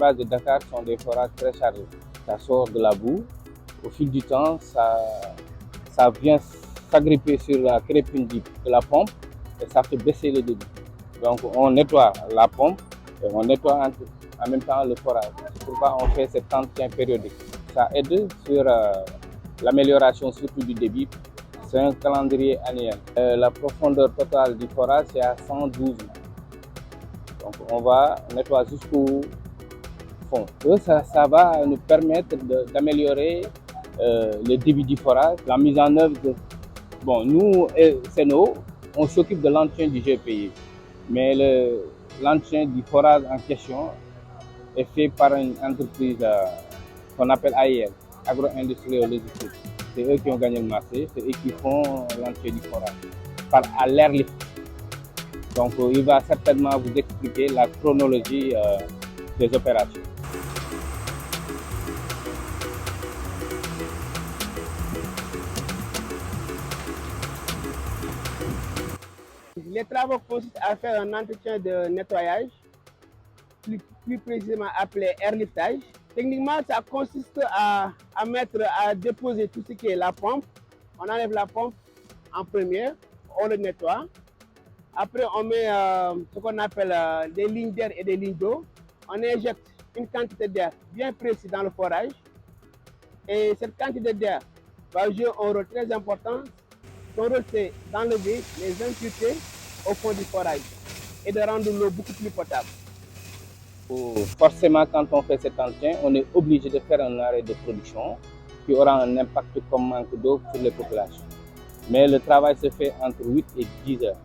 forages de Dakar sont des forages très chargés. Ça sort de la boue. Au fil du temps, ça vient s'agripper sur la crépine de la pompe et ça fait baisser le débit. Donc on nettoie la pompe et on nettoie en même temps le forage. C'est pourquoi on fait cet entretien périodique. Ça aide sur l'amélioration surtout du débit. C'est un calendrier annuel. La profondeur totale du forage c'est à 112 mètres. Donc on va nettoyer jusqu'au fond. Ça va nous permettre d'améliorer le débit du forage, la mise en œuvre de... Bon, nous, CNO, on s'occupe de l'entretien du GPI, mais l'entretien du forage en question est fait par une entreprise qu'on appelle AIL, Agro-Industrial Logistique. C'est eux qui ont gagné le marché, c'est eux qui font l'entretien du forage, à l'airlift. Donc il va certainement vous expliquer la chronologie des opérations. Les travaux consistent à faire un entretien de nettoyage, plus précisément appelé airliftage. Techniquement, ça consiste à déposer tout ce qui est la pompe. On enlève la pompe en première, on le nettoie. Après, on met ce qu'on appelle des lignes d'air et des lignes d'eau. On injecte une quantité d'air bien précise dans le forage. Et cette quantité d'air va jouer un rôle très important. Son rôle, c'est d'enlever les impuretés au fond du forage et de rendre l'eau beaucoup plus potable. Forcément, quand on fait cet entretien, on est obligé de faire un arrêt de production qui aura un impact comme manque d'eau sur les populations. Mais le travail se fait entre 8 et 10 heures.